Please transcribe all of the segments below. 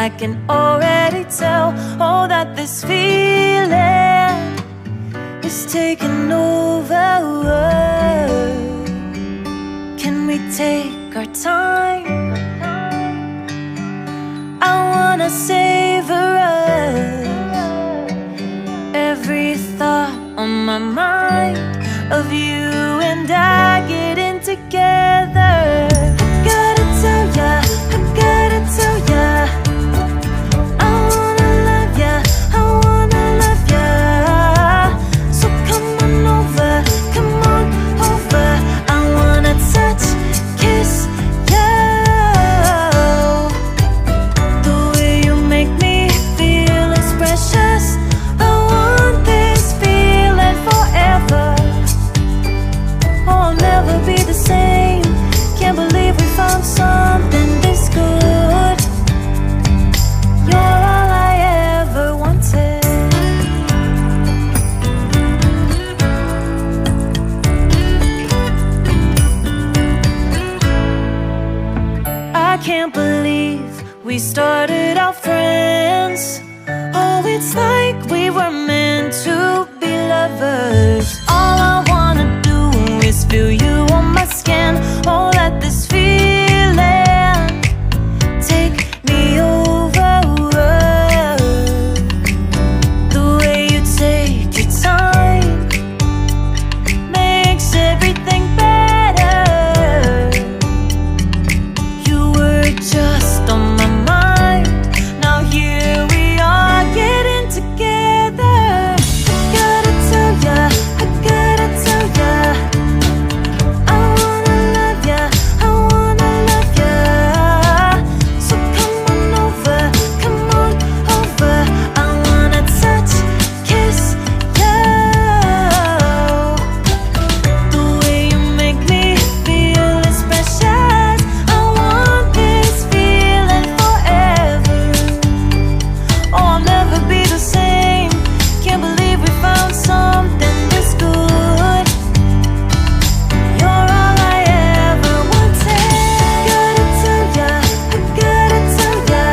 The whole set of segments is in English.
I can already tell. Oh, that this feeling is taking over. Can we take our time? I wanna savor us. Every thought on my mind of you and I getting together. I gotta tell ya, I gotta tell ya, I wanna love ya, I wanna love ya. So come on over, come on over. I wanna touch, kiss you. The way you make me feel is precious. I want this feeling forever. Oh, I'll never be the same. Can't believe we found something this good. You're all I ever wanted. I can't believe we started out friends. Oh, it's like we were meant to be lovers. All I wanna do is feel you on my skin. Oh, let this feeling take me over. The way you take your time makes everything better. You were just on my mind. Now here we are getting together. I gotta tell ya, I gotta tell ya, I wanna love ya, I wanna love ya. So come on over, come on over. I wanna touch, kiss you. The way you make me feel is precious. I want this feeling forever. Oh, I'll never be the same. Can't believe we found something this good. You're all I ever wanted. Gotta tell ya, I gotta tell ya,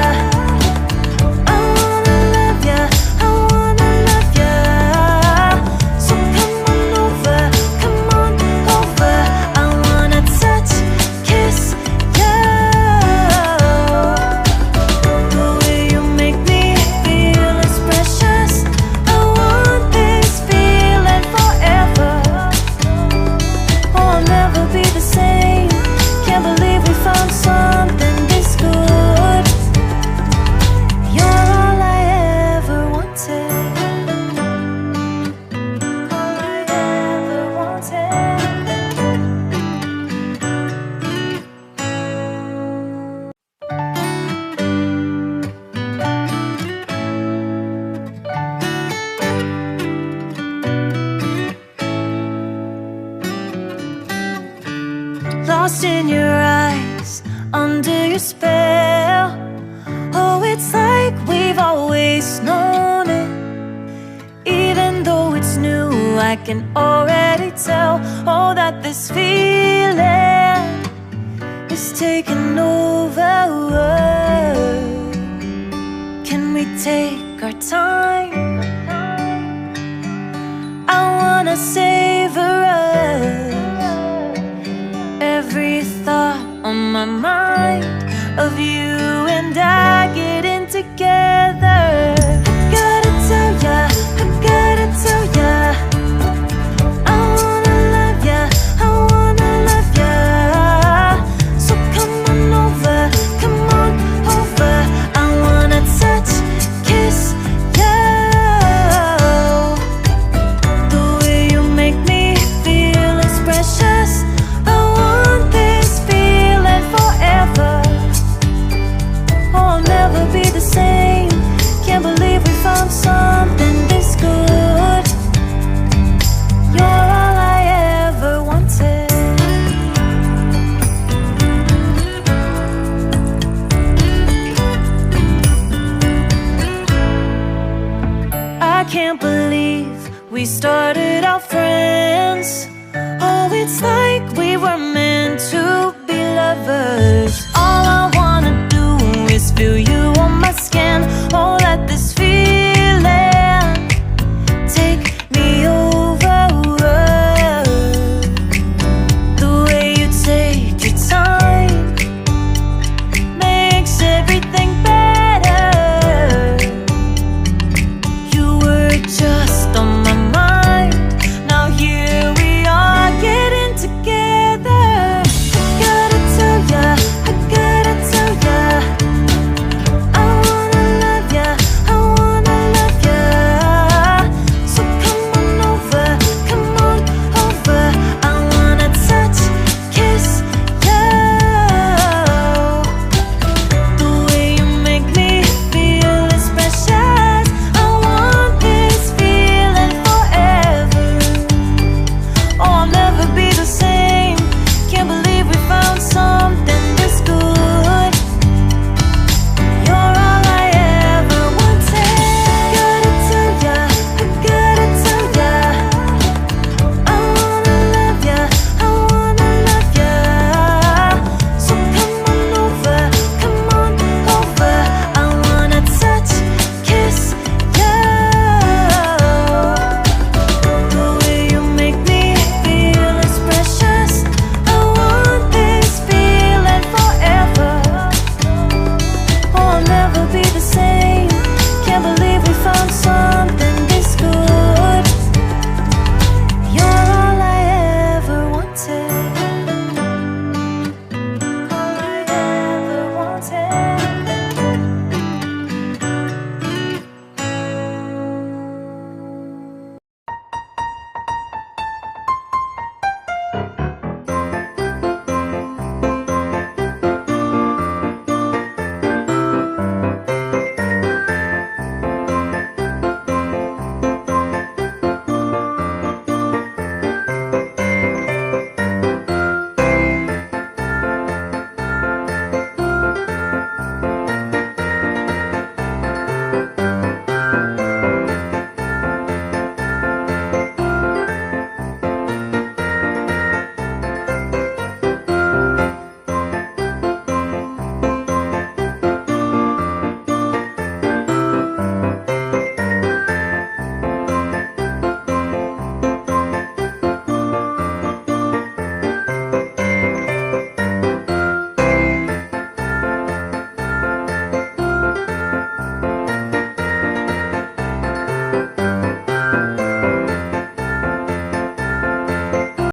I wanna love ya, I wanna love ya. So come on over, come on over. I wanna touch, kiss you. The way you make me feel is precious. I want this feeling forever. Oh, I'll never be the same. Can't believe we found something this good. You're all I ever wanted. All I ever wanted. Lost in your eyes, under your spell. Oh, it's like we've always known it. Even though it's new, I can already tell. Oh, that this feeling is taking over. Can we take our time? I wanna say